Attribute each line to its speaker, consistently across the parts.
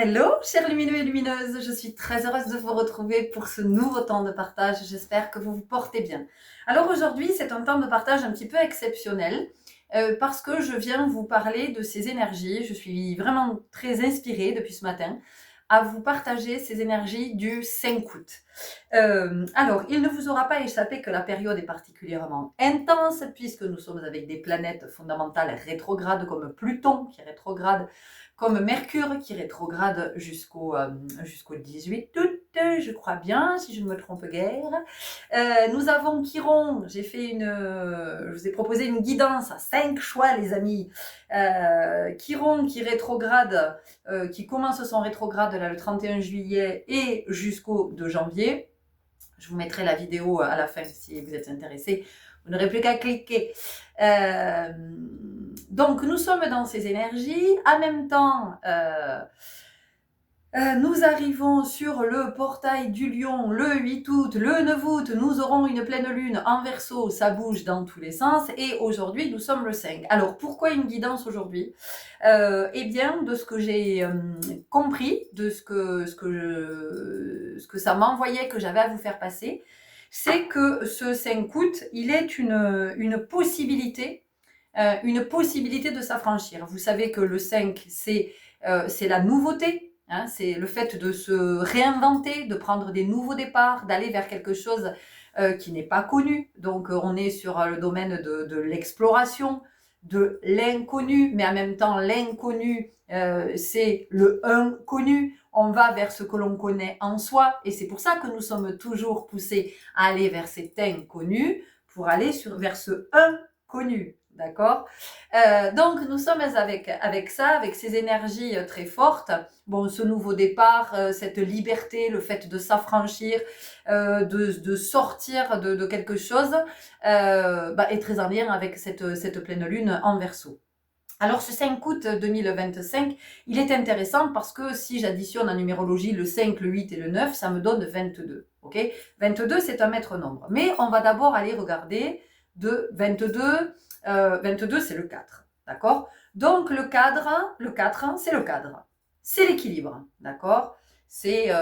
Speaker 1: Hello, chers lumineux et lumineuses, je suis très heureuse de vous retrouver pour ce nouveau temps de partage. J'espère que vous vous portez bien. Alors aujourd'hui, c'est un temps de partage un petit peu exceptionnel parce que je viens vous parler de ces énergies. Je suis vraiment très inspirée depuis ce matin à vous partager ces énergies du 5 août. Alors, il ne vous aura pas échappé que la période est particulièrement intense puisque nous sommes avec des planètes fondamentales rétrogrades comme Pluton qui est rétrograde, comme Mercure qui rétrograde jusqu'au 18 août, je crois bien, si je ne me trompe guère. Nous avons Chiron, je vous ai proposé une guidance à 5 choix, les amis. Chiron qui rétrograde, qui commence son rétrograde là, le 31 juillet et jusqu'au 2 janvier. Je vous mettrai la vidéo à la fin si vous êtes intéressés. Vous n'aurez plus qu'à cliquer. Donc, nous sommes dans ces énergies. En même temps, nous arrivons sur le portail du Lion le 8 août, le 9 août, nous aurons une pleine lune en Verseau, ça bouge dans tous les sens, et aujourd'hui nous sommes le 5. Alors pourquoi une guidance aujourd'hui ? Eh bien, de ce que j'ai compris, de ce que ça m'envoyait, que j'avais à vous faire passer, c'est que ce 5 août, il est une possibilité de s'affranchir. Vous savez que le 5, c'est la nouveauté. Hein, c'est le fait de se réinventer, de prendre des nouveaux départs, d'aller vers quelque chose qui n'est pas connu. Donc on est sur le domaine de l'exploration, de l'inconnu, mais en même temps l'inconnu, c'est le inconnu. On va vers ce que l'on connaît en soi, et c'est pour ça que nous sommes toujours poussés à aller vers cet inconnu, pour aller vers ce inconnu. D'accord ? Donc nous sommes avec ça, avec ces énergies très fortes. Bon, ce nouveau départ, cette liberté, le fait de s'affranchir, de sortir de quelque chose, est très en lien avec cette pleine lune en Verseau. Alors ce 5 août 2025, il est intéressant parce que si j'additionne en numérologie le 5, le 8 et le 9, ça me donne 22. Okay, 22, c'est un maître nombre. Mais on va d'abord aller regarder de 22. 22, c'est le 4. D'accord ? Donc le 4, c'est le cadre. C'est l'équilibre. D'accord ? C'est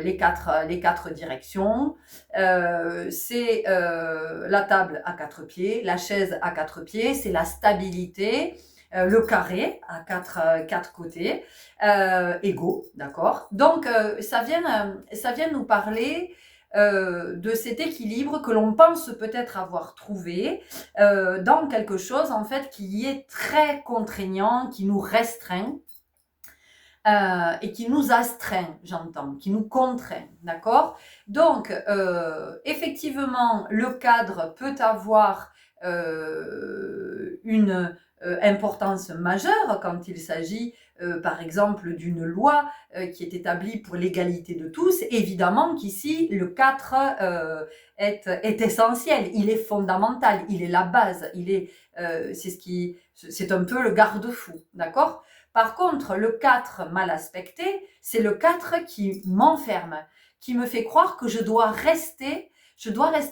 Speaker 1: les quatre directions. C'est la table à 4 pieds, la chaise à 4 pieds, c'est la stabilité. Le carré à quatre côtés égaux, d'accord. Donc ça vient nous parler de cet équilibre que l'on pense peut-être avoir trouvé dans quelque chose en fait qui est très contraignant, qui nous restreint. Et qui nous astreint, j'entends, qui nous contraint, d'accord ? Donc, effectivement, le cadre peut avoir une importance majeure quand il s'agit, par exemple, d'une loi qui est établie pour l'égalité de tous. Évidemment qu'ici, le 4 est essentiel, il est fondamental, il est la base, c'est un peu le garde-fou, d'accord ? Par contre, le 4 mal aspecté, c'est le 4 qui m'enferme, qui me fait croire que je dois rester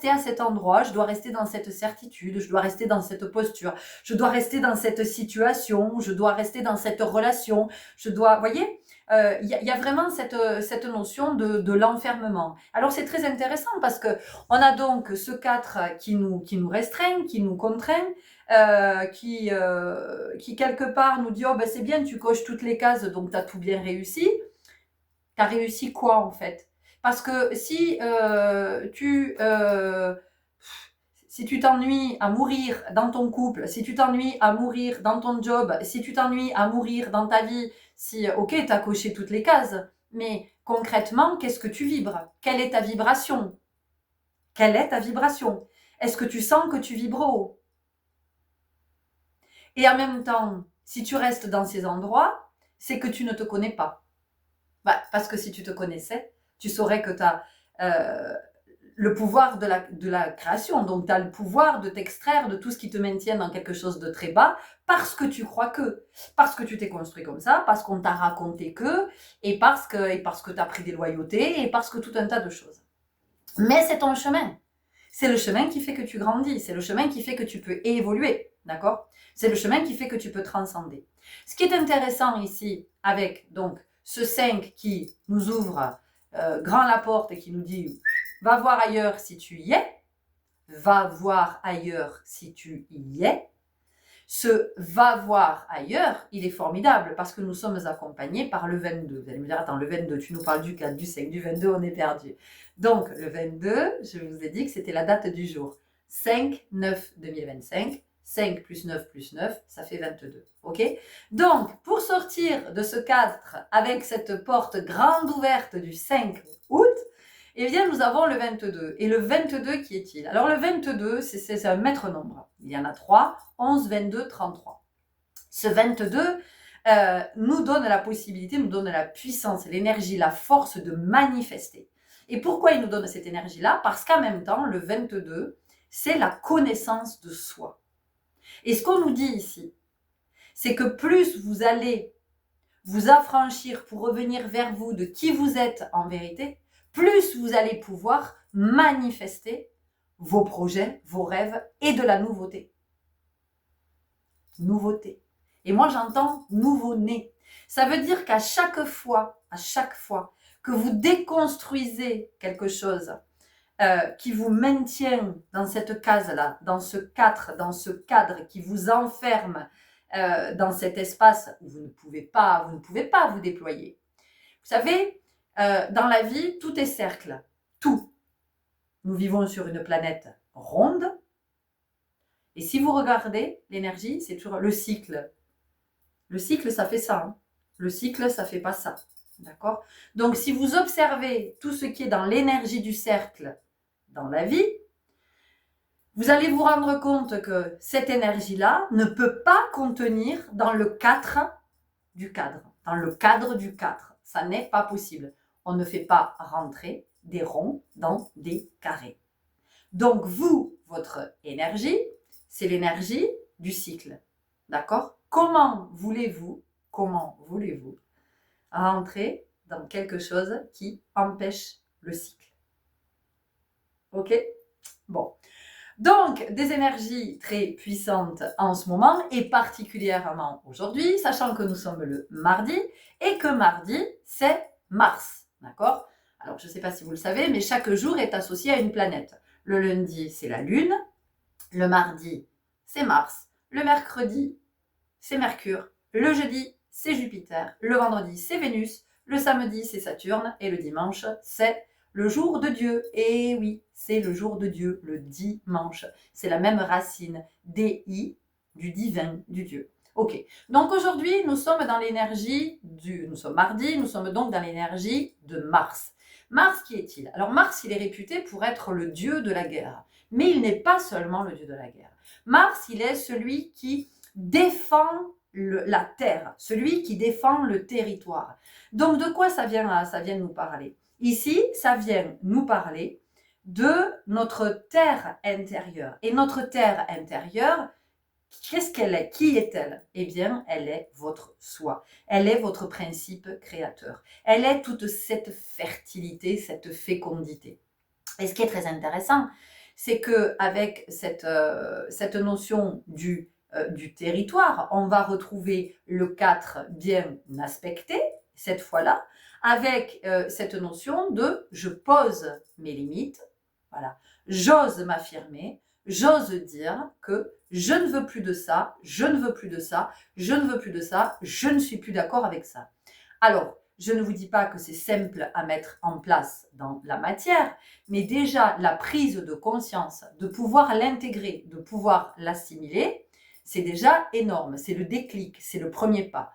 Speaker 1: à cet endroit, je dois rester dans cette certitude, je dois rester dans cette posture, je dois rester dans cette situation, je dois rester dans cette relation, vous voyez, y a vraiment cette notion de l'enfermement. Alors c'est très intéressant parce que on a donc ce 4 qui nous restreint, qui nous contraint, qui quelque part nous dit oh ben c'est bien, tu coches toutes les cases, donc tu as tout bien réussi. Tu as réussi quoi en fait ? Parce que si tu t'ennuies à mourir dans ton couple, si tu t'ennuies à mourir dans ton job, si tu t'ennuies à mourir dans ta vie, ok, tu as coché toutes les cases, mais concrètement, qu'est-ce que tu vibres ? Quelle est ta vibration ? Quelle est ta vibration ? Est-ce que tu sens que tu vibres haut ? Et en même temps, si tu restes dans ces endroits, c'est que tu ne te connais pas. Parce que si tu te connaissais, tu saurais que tu as le pouvoir de la création. Donc, tu as le pouvoir de t'extraire de tout ce qui te maintient dans quelque chose de très bas parce que tu crois que. Parce que tu t'es construit comme ça, parce qu'on t'a raconté que, et parce que tu as pris des loyautés, et parce que tout un tas de choses. Mais c'est ton chemin. C'est le chemin qui fait que tu grandis. C'est le chemin qui fait que tu peux évoluer. D'accord ? C'est le chemin qui fait que tu peux transcender. Ce qui est intéressant ici avec donc ce 5 qui nous ouvre grand la porte et qui nous dit « Va voir ailleurs si tu y es », va voir ailleurs si tu y es. Ce va voir ailleurs, il est formidable parce que nous sommes accompagnés par le 22. Vous allez me dire, attends, le 22, tu nous parles du 4, du 5, du 22, on est perdu. Donc, le 22, je vous ai dit que c'était la date du jour. 5-9-2025, 5 plus 9 plus 9, ça fait 22. Ok? Donc, pour sortir de ce cadre avec cette porte grande ouverte du 5 août, eh bien, nous avons le 22. Et le 22, qui est-il? Alors, le 22, c'est un maître nombre. Il y en a 3, 11, 22, 33. Ce 22 nous donne la possibilité, nous donne la puissance, l'énergie, la force de manifester. Et pourquoi il nous donne cette énergie-là? Parce qu'en même temps, le 22, c'est la connaissance de soi. Et ce qu'on nous dit ici, c'est que plus vous allez vous affranchir pour revenir vers vous de qui vous êtes en vérité, plus vous allez pouvoir manifester vos projets, vos rêves et de la nouveauté. Nouveauté. Et moi, j'entends nouveau-né. Ça veut dire qu'à chaque fois que vous déconstruisez quelque chose qui vous maintient dans cette case-là, dans ce cadre qui vous enferme dans cet espace où vous ne pouvez pas vous déployer. Vous savez, dans la vie, tout est cercle. Tout. Nous vivons sur une planète ronde. Et si vous regardez l'énergie, c'est toujours le cycle. Le cycle, ça fait ça. Hein. Le cycle, ça fait pas ça. D'accord? Donc, si vous observez tout ce qui est dans l'énergie du cercle dans la vie, vous allez vous rendre compte que cette énergie-là ne peut pas contenir dans le 4 du cadre. Dans le cadre du 4. Ça n'est pas possible. On ne fait pas rentrer des ronds dans des carrés. Donc vous, votre énergie, c'est l'énergie du cycle. D'accord? Comment voulez-vous rentrer dans quelque chose qui empêche le cycle? Ok? Bon. Donc, des énergies très puissantes en ce moment et particulièrement aujourd'hui, sachant que nous sommes le mardi et que mardi, c'est Mars. D'accord? Alors, je ne sais pas si vous le savez, mais chaque jour est associé à une planète. Le lundi, c'est la Lune. Le mardi, c'est Mars. Le mercredi, c'est Mercure. Le jeudi, c'est Jupiter. Le vendredi, c'est Vénus. Le samedi, c'est Saturne. Et le dimanche, c'est le jour de Dieu. Et oui, c'est le jour de Dieu, le dimanche. C'est la même racine, DI, du divin, du Dieu. Ok, donc aujourd'hui, nous sommes dans l'énergie nous sommes mardi, nous sommes donc dans l'énergie de Mars. Mars, qui est-il? Alors Mars, il est réputé pour être le dieu de la guerre. Mais il n'est pas seulement le dieu de la guerre. Mars, il est celui qui défend la terre, celui qui défend le territoire. Donc de quoi ça vient nous parler? Ici, ça vient nous parler de notre terre intérieure. Et notre terre intérieure, qu'est-ce qu'elle est? Qui est-elle? Eh bien, elle est votre soi. Elle est votre principe créateur. Elle est toute cette fertilité, cette fécondité. Et ce qui est très intéressant, c'est qu'avec cette notion du territoire, on va retrouver le 4 bien aspecté, cette fois-là, avec cette notion de je pose mes limites, voilà, j'ose m'affirmer, j'ose dire que je ne veux plus de ça, je ne veux plus de ça, je ne veux plus de ça, je ne suis plus d'accord avec ça. Alors, je ne vous dis pas que c'est simple à mettre en place dans la matière, mais déjà la prise de conscience, de pouvoir l'intégrer, de pouvoir l'assimiler, c'est déjà énorme, c'est le déclic, c'est le premier pas.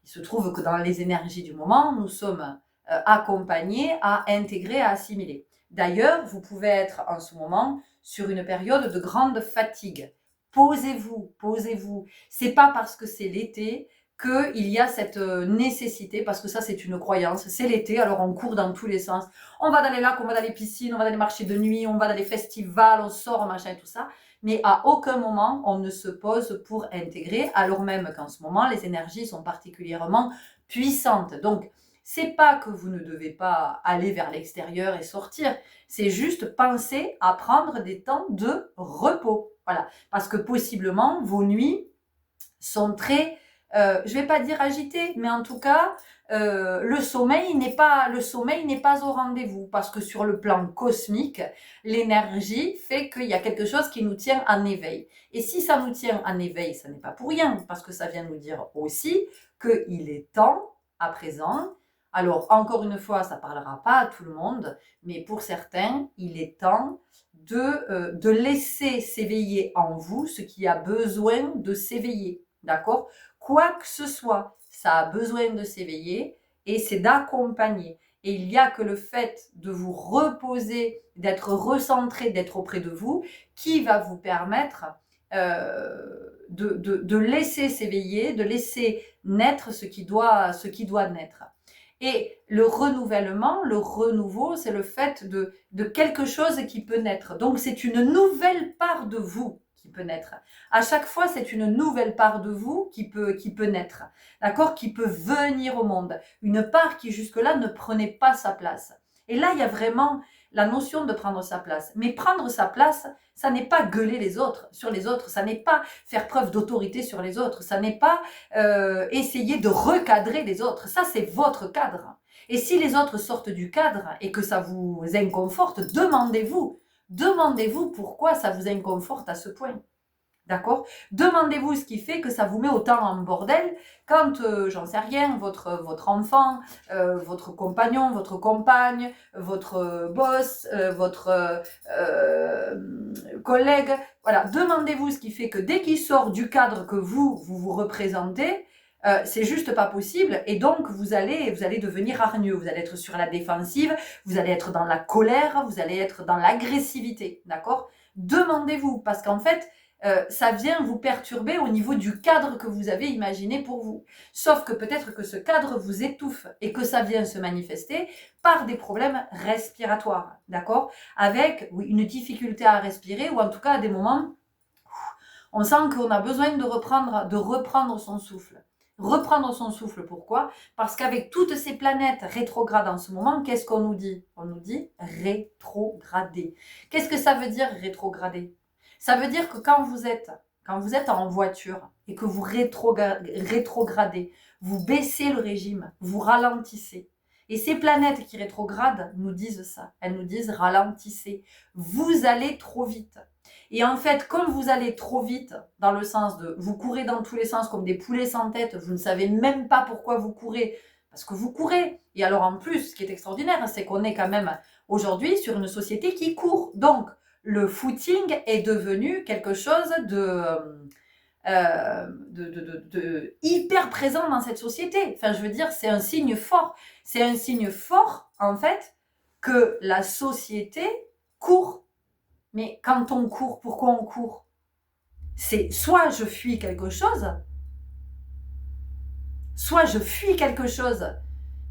Speaker 1: Il se trouve que dans les énergies du moment, nous sommes accompagnés à intégrer, à assimiler. D'ailleurs, vous pouvez être en ce moment sur une période de grande fatigue. Posez-vous, posez-vous. C'est pas parce que c'est l'été qu'il y a cette nécessité, parce que ça c'est une croyance, c'est l'été, alors on court dans tous les sens. On va dans les lacs, on va dans les piscines, on va dans les marchés de nuit, on va dans les festivals, on sort, machin, tout ça. Mais à aucun moment on ne se pose pour intégrer, alors même qu'en ce moment les énergies sont particulièrement puissantes. Donc, c'est pas que vous ne devez pas aller vers l'extérieur et sortir, c'est juste penser à prendre des temps de repos. Voilà, parce que possiblement vos nuits sont très je vais pas dire agité, mais en tout cas, le sommeil n'est pas au rendez-vous, parce que sur le plan cosmique, l'énergie fait qu'il y a quelque chose qui nous tient en éveil. Et si ça nous tient en éveil, ça n'est pas pour rien, parce que ça vient nous dire aussi qu'il est temps, à présent, alors encore une fois, ça parlera pas à tout le monde, mais pour certains, il est temps de laisser s'éveiller en vous ce qui a besoin de s'éveiller, d'accord? Quoi que ce soit, ça a besoin de s'éveiller et c'est d'accompagner. Et il n'y a que le fait de vous reposer, d'être recentré, d'être auprès de vous, qui va vous permettre de laisser s'éveiller, de laisser naître ce qui doit naître. Et le renouvellement, le renouveau, c'est le fait de quelque chose qui peut naître. Donc c'est une nouvelle part de vous qui peut naître. À chaque fois, c'est une nouvelle part de vous qui peut naître, d'accord, qui peut venir au monde. Une part qui jusque-là ne prenait pas sa place. Et là, il y a vraiment la notion de prendre sa place. Mais prendre sa place, ça n'est pas gueuler sur les autres, ça n'est pas faire preuve d'autorité sur les autres, ça n'est pas essayer de recadrer les autres. Ça, c'est votre cadre. Et si les autres sortent du cadre et que ça vous inconforte, demandez-vous pourquoi ça vous inconforte à ce point. D'accord? Demandez-vous ce qui fait que ça vous met autant en bordel quand, j'en sais rien, votre enfant, votre compagnon, votre compagne, votre boss, votre collègue, voilà, demandez-vous ce qui fait que dès qu'il sort du cadre que vous représentez, c'est juste pas possible et donc vous allez devenir hargneux, vous allez être sur la défensive, vous allez être dans la colère, vous allez être dans l'agressivité, d'accord? Demandez-vous, parce qu'en fait, ça vient vous perturber au niveau du cadre que vous avez imaginé pour vous. Sauf que peut-être que ce cadre vous étouffe et que ça vient se manifester par des problèmes respiratoires, d'accord? Avec une difficulté à respirer ou en tout cas à des moments, on sent qu'on a besoin de reprendre son souffle. Reprendre son souffle, pourquoi? Parce qu'avec toutes ces planètes rétrogrades en ce moment, qu'est-ce qu'on nous dit? On nous dit rétrograder. Qu'est-ce que ça veut dire rétrograder? Ça veut dire que quand vous êtes en voiture et que vous rétrogradez, vous baissez le régime, vous ralentissez. Et ces planètes qui rétrogradent nous disent ça. Elles nous disent ralentissez. Vous allez trop vite. Et en fait, comme vous allez trop vite, dans le sens de vous courez dans tous les sens comme des poulets sans tête, vous ne savez même pas pourquoi vous courez, parce que vous courez. Et alors en plus, ce qui est extraordinaire, c'est qu'on est quand même aujourd'hui sur une société qui court. Donc, le footing est devenu quelque chose de hyper présent dans cette société. Enfin, je veux dire, c'est un signe fort. C'est un signe fort, en fait, que la société court. Mais quand on court, pourquoi on court? C'est soit je fuis quelque chose,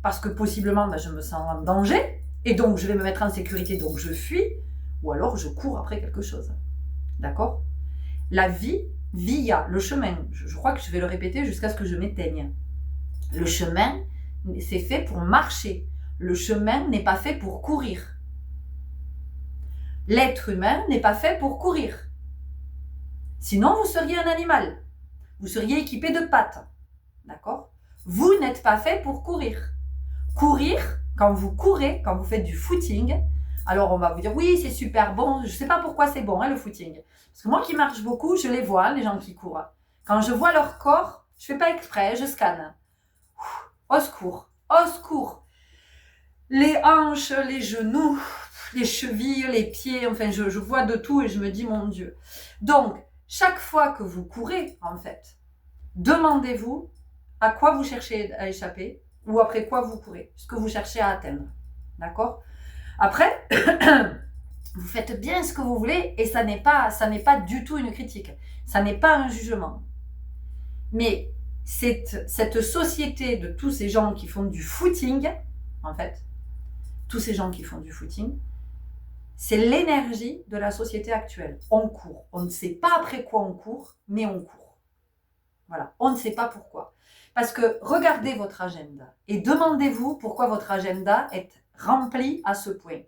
Speaker 1: parce que possiblement je me sens en danger, et donc je vais me mettre en sécurité, donc je fuis, ou alors je cours après quelque chose. D'accord? La vie, via le chemin, je crois que je vais le répéter jusqu'à ce que je m'éteigne. Le chemin, c'est fait pour marcher. Le chemin n'est pas fait pour courir. L'être humain n'est pas fait pour courir. Sinon, vous seriez un animal. Vous seriez équipé de pattes. D'accord? Vous n'êtes pas fait pour courir. Courir, quand vous courez, quand vous faites du footing, alors on va vous dire oui, c'est super bon. Je ne sais pas pourquoi c'est bon, le footing. Parce que moi qui marche beaucoup, je les vois, les gens qui courent. Quand je vois leur corps, je ne fais pas exprès, je scanne. Au secours, au secours. Les hanches, les genoux, les chevilles, les pieds, enfin je vois de tout et je me dis mon Dieu. Donc, chaque fois que vous courez, en fait, demandez-vous à quoi vous cherchez à échapper ou après quoi vous courez, ce que vous cherchez à atteindre. D'accord? Après, vous faites bien ce que vous voulez et ça n'est pas du tout une critique. Ça n'est pas un jugement. Mais cette société de tous ces gens qui font du footing, en fait, tous ces gens qui font du footing, c'est l'énergie de la société actuelle. On court. On ne sait pas après quoi on court, mais on court. Voilà. On ne sait pas pourquoi. Parce que regardez votre agenda et demandez-vous pourquoi votre agenda est rempli à ce point.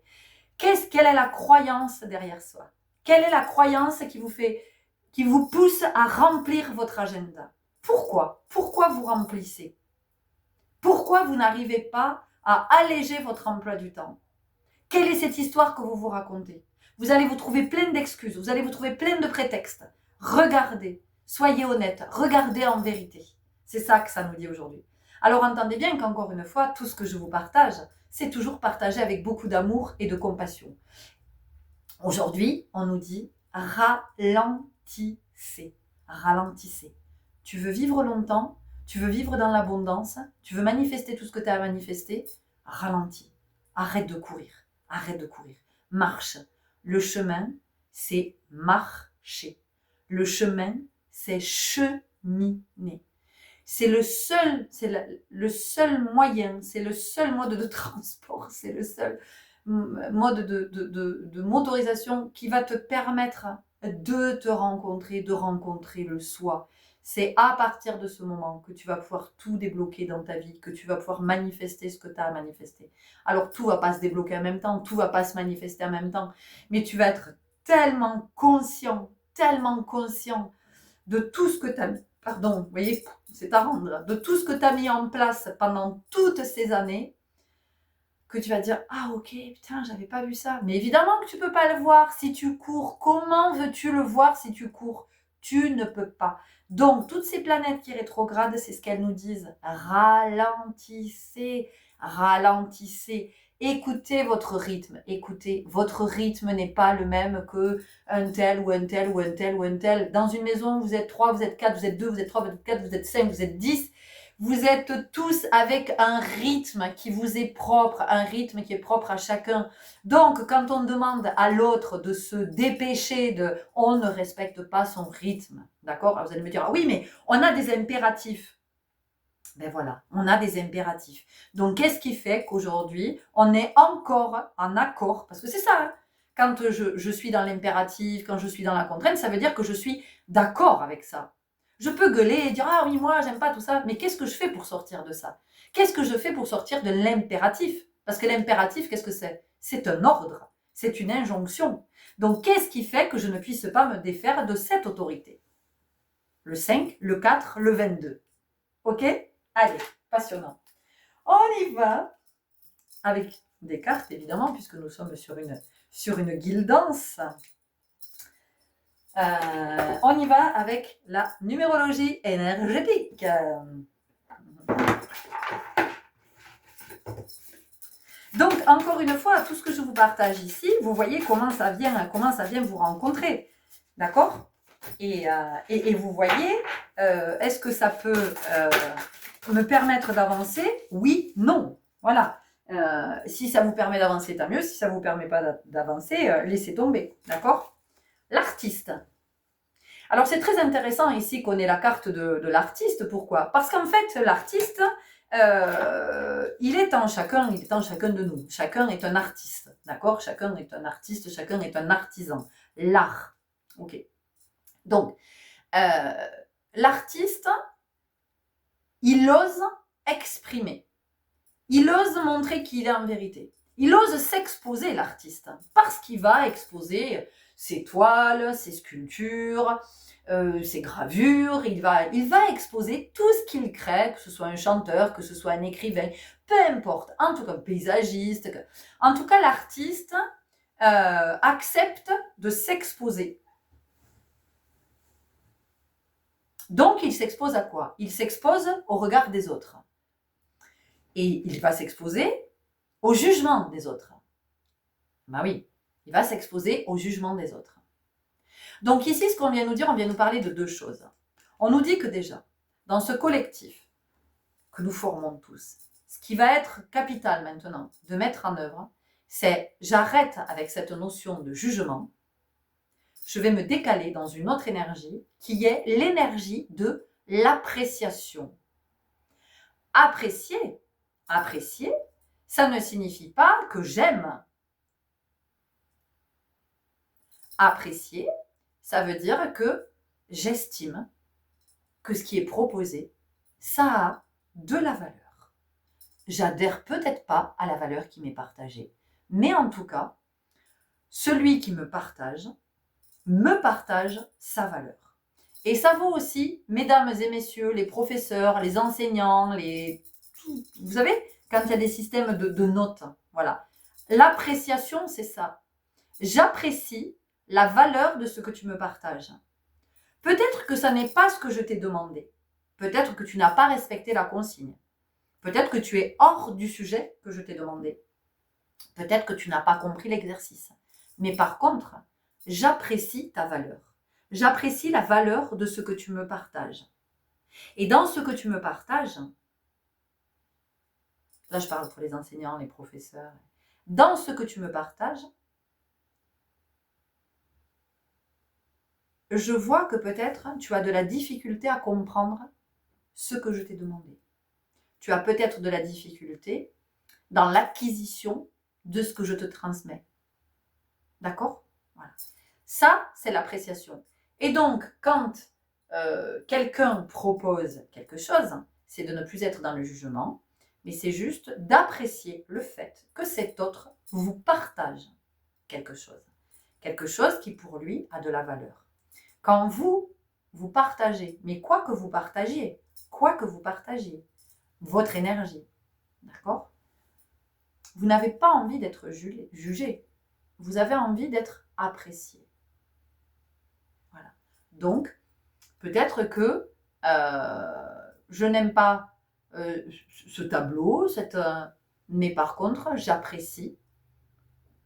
Speaker 1: Quelle est la croyance derrière soi? Quelle est la croyance qui vous pousse à remplir votre agenda? Pourquoi? Pourquoi vous remplissez? Pourquoi vous n'arrivez pas à alléger votre emploi du temps? Quelle est cette histoire que vous vous racontez? Vous allez vous trouver plein d'excuses, vous allez vous trouver plein de prétextes. Regardez, soyez honnête, regardez en vérité. C'est ça que ça nous dit aujourd'hui. Alors entendez bien qu'encore une fois, tout ce que je vous partage, c'est toujours partagé avec beaucoup d'amour et de compassion. Aujourd'hui, on nous dit ralentissez, ralentissez. Tu veux vivre longtemps, tu veux vivre dans l'abondance, tu veux manifester tout ce que tu as à manifester, ralentis, arrête de courir, arrête de courir, marche. Le chemin, c'est marcher. Le chemin, c'est cheminer. C'est le seul moyen, c'est le seul mode de transport, c'est le seul mode de motorisation qui va te permettre de te rencontrer, de rencontrer le soi. C'est à partir de ce moment que tu vas pouvoir tout débloquer dans ta vie, que tu vas pouvoir manifester ce que tu as à manifester. Alors tout ne va pas se débloquer en même temps, tout ne va pas se manifester en même temps, mais tu vas être tellement conscient de tout ce que tu as mis. Pardon, vous voyez, c'est à rendre, de tout ce que tu as mis en place pendant toutes ces années, que tu vas dire, ah ok, putain, j'avais pas vu ça. Mais évidemment que tu peux pas le voir si tu cours. Comment veux-tu le voir si tu cours? Tu ne peux pas. Donc, toutes ces planètes qui rétrogradent, c'est ce qu'elles nous disent. Ralentissez, ralentissez. Écoutez votre rythme. Écoutez, votre rythme n'est pas le même que un tel ou un tel ou un tel ou un tel. Dans une maison, vous êtes 3, vous êtes 4, vous êtes 2, vous êtes 3, vous êtes 4, vous êtes 5, vous êtes 10. Vous êtes tous avec un rythme qui vous est propre, un rythme qui est propre à chacun. Donc, quand on demande à l'autre de se dépêcher, on ne respecte pas son rythme. D'accord? Alors, vous allez me dire, ah oui, mais on a des impératifs. Ben voilà, on a des impératifs. Donc, qu'est-ce qui fait qu'aujourd'hui, on est encore en accord? Parce que c'est ça, hein. Quand je suis dans l'impératif, quand je suis dans la contrainte, ça veut dire que je suis d'accord avec ça. Je peux gueuler et dire, ah oui, moi, j'aime pas tout ça. Mais qu'est-ce que je fais pour sortir de ça? Qu'est-ce que je fais pour sortir de l'impératif? Parce que l'impératif, qu'est-ce que c'est? C'est un ordre, c'est une injonction. Donc, qu'est-ce qui fait que je ne puisse pas me défaire de cette autorité? Le 5, le 4, le 22. Ok? Allez, passionnant. On y va avec des cartes, évidemment, puisque nous sommes sur une guildance. On y va avec la numérologie énergétique. Donc, encore une fois, tout ce que je vous partage ici, vous voyez comment ça vient vous rencontrer. D'accord? Et vous voyez, est-ce que ça peut me permettre d'avancer? Oui, non. Voilà. Si ça vous permet d'avancer, tant mieux. Si ça ne vous permet pas d'avancer, laissez tomber. D'accord? L'artiste. Alors, c'est très intéressant ici qu'on ait la carte de l'artiste. Pourquoi? Parce qu'en fait, l'artiste, il est en chacun de nous. Chacun est un artiste. D'accord? Chacun est un artiste, chacun est un artisan. L'art. Ok. Donc, l'artiste, il ose exprimer. Il ose montrer qui il est en vérité. Il ose s'exposer, l'artiste, parce qu'il va exposer ses toiles, ses sculptures, ses gravures. Il va exposer tout ce qu'il crée, que ce soit un chanteur, que ce soit un écrivain, peu importe. En tout cas, un paysagiste. En tout cas, l'artiste accepte de s'exposer. Donc, il s'expose à quoi? Il s'expose au regard des autres. Et il va s'exposer au jugement des autres. Ben oui, il va s'exposer au jugement des autres. Donc ici, ce qu'on vient nous dire, on vient nous parler de deux choses. On nous dit que déjà, dans ce collectif que nous formons tous, ce qui va être capital maintenant de mettre en œuvre, c'est j'arrête avec cette notion de jugement, je vais me décaler dans une autre énergie qui est l'énergie de l'appréciation. Apprécier, ça ne signifie pas que j'aime. Apprécier, ça veut dire que j'estime que ce qui est proposé, ça a de la valeur. J'adhère peut-être pas à la valeur qui m'est partagée, mais en tout cas, celui qui me partage sa valeur. Et ça vaut aussi, mesdames et messieurs, les professeurs, les enseignants, vous savez, quand il y a des systèmes de notes, voilà. L'appréciation, c'est ça. J'apprécie la valeur de ce que tu me partages. Peut-être que ça n'est pas ce que je t'ai demandé. Peut-être que tu n'as pas respecté la consigne. Peut-être que tu es hors du sujet que je t'ai demandé. Peut-être que tu n'as pas compris l'exercice. Mais par contre, j'apprécie ta valeur. J'apprécie la valeur de ce que tu me partages. Et dans ce que tu me partages, là je parle pour les enseignants, les professeurs, dans ce que tu me partages, je vois que peut-être tu as de la difficulté à comprendre ce que je t'ai demandé. Tu as peut-être de la difficulté dans l'acquisition de ce que je te transmets. D'accord? Voilà. Ça, c'est l'appréciation. Et donc, quand quelqu'un propose quelque chose, c'est de ne plus être dans le jugement, mais c'est juste d'apprécier le fait que cet autre vous partage quelque chose. Quelque chose qui, pour lui, a de la valeur. Quand vous partagez, mais quoi que vous partagiez, votre énergie, d'accord? Vous n'avez pas envie d'être jugé. Vous avez envie d'être apprécié. Voilà. Donc, peut-être que je n'aime pas ce tableau, mais par contre, j'apprécie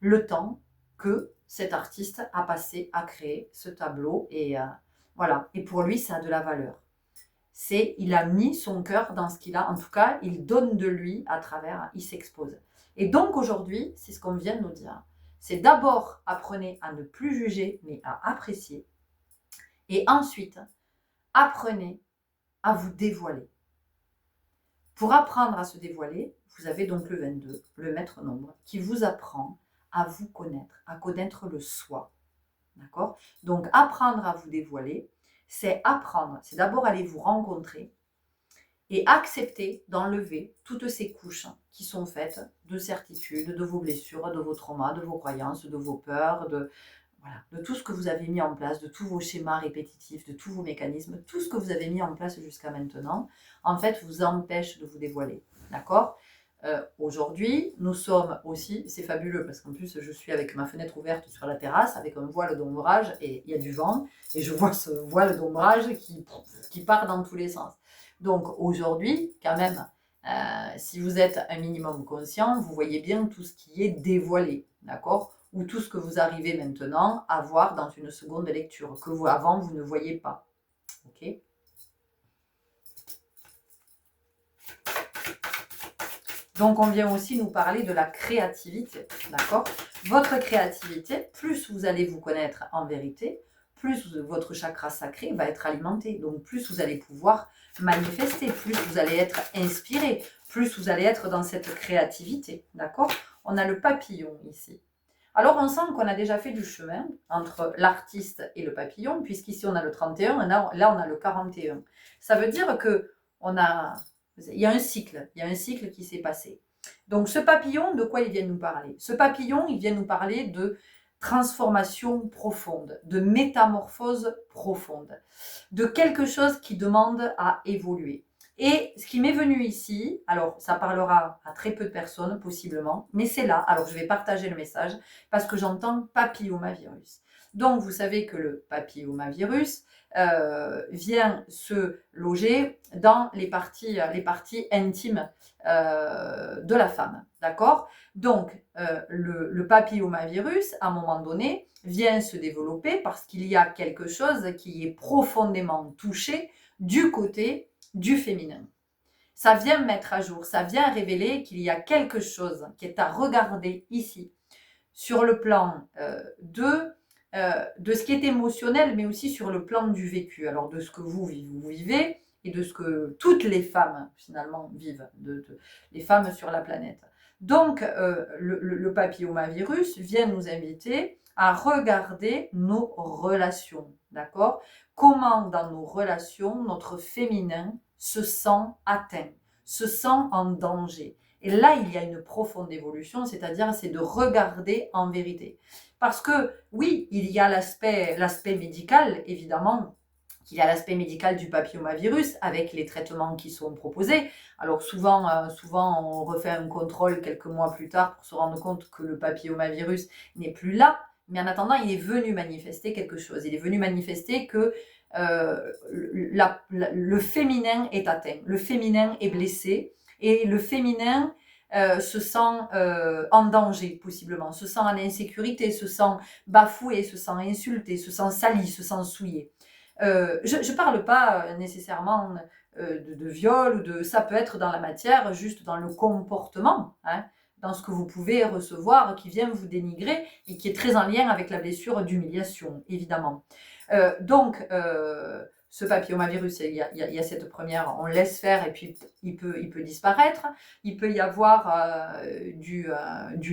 Speaker 1: le temps que cet artiste a passé à créer ce tableau. Et voilà. Et pour lui, ça a de la valeur. Il a mis son cœur dans ce qu'il a. En tout cas, il donne de lui à travers, il s'expose. Et donc aujourd'hui, c'est ce qu'on vient de nous dire. C'est d'abord apprenez à ne plus juger, mais à apprécier. Et ensuite, apprenez à vous dévoiler. Pour apprendre à se dévoiler, vous avez donc le 22, le maître nombre, qui vous apprend à vous connaître, à connaître le soi. D'accord? Donc, apprendre à vous dévoiler, c'est apprendre, c'est d'abord aller vous rencontrer et accepter d'enlever toutes ces couches qui sont faites de certitudes, de vos blessures, de vos traumas, de vos croyances, de vos peurs, de tout ce que vous avez mis en place, de tous vos schémas répétitifs, de tous vos mécanismes, tout ce que vous avez mis en place jusqu'à maintenant, en fait, vous empêche de vous dévoiler. D'accord? Aujourd'hui, nous sommes aussi, c'est fabuleux parce qu'en plus je suis avec ma fenêtre ouverte sur la terrasse avec un voile d'ombrage et il y a du vent et je vois ce voile d'ombrage qui part dans tous les sens. Donc aujourd'hui, quand même, si vous êtes un minimum conscient, vous voyez bien tout ce qui est dévoilé, d'accord? Ou tout ce que vous arrivez maintenant à voir dans une seconde lecture, que vous avant vous ne voyez pas. Ok? Donc, on vient aussi nous parler de la créativité, d'accord? Votre créativité, plus vous allez vous connaître en vérité, plus votre chakra sacré va être alimenté. Donc, plus vous allez pouvoir manifester, plus vous allez être inspiré, plus vous allez être dans cette créativité, d'accord? On a le papillon ici. Alors, on sent qu'on a déjà fait du chemin entre l'artiste et le papillon, puisqu'ici, on a le 31, et là, on a le 41. Ça veut dire que il y a un cycle qui s'est passé. Donc, ce papillon, de quoi il vient nous parler? Ce papillon, il vient nous parler de transformation profonde, de métamorphose profonde, de quelque chose qui demande à évoluer. Et ce qui m'est venu ici, alors ça parlera à très peu de personnes possiblement, mais c'est là, alors je vais partager le message parce que j'entends papillomavirus. Donc vous savez que le papillomavirus vient se loger dans les parties intimes de la femme, d'accord? Donc le papillomavirus, à un moment donné, vient se développer parce qu'il y a quelque chose qui est profondément touché du côté du féminin. Ça vient mettre à jour, ça vient révéler qu'il y a quelque chose qui est à regarder ici, sur le plan de ce qui est émotionnel, mais aussi sur le plan du vécu. Alors de ce que vous vivez et de ce que toutes les femmes finalement vivent, les femmes sur la planète. Donc le papillomavirus vient nous inviter à regarder nos relations, d'accord? Comment dans nos relations, notre féminin se sent atteint, se sent en danger. Et là, il y a une profonde évolution, c'est-à-dire c'est de regarder en vérité. Parce que oui, il y a l'aspect médical, évidemment, qu'il y a l'aspect médical du papillomavirus avec les traitements qui sont proposés. Alors souvent, on refait un contrôle quelques mois plus tard pour se rendre compte que le papillomavirus n'est plus là. Mais en attendant, il est venu manifester quelque chose. Il est venu manifester que le féminin est atteint, le féminin est blessé et le féminin se sent en danger possiblement, se sent en insécurité, se sent bafoué, se sent insulté, se sent sali, se sent souillé. Je ne parle pas nécessairement de viol, ou de, ça peut être dans la matière, juste dans le comportement, hein, dans ce que vous pouvez recevoir qui vient vous dénigrer et qui est très en lien avec la blessure d'humiliation, évidemment. Donc, ce papillomavirus, il y a cette première, on laisse faire et puis il peut disparaître. Il peut y avoir du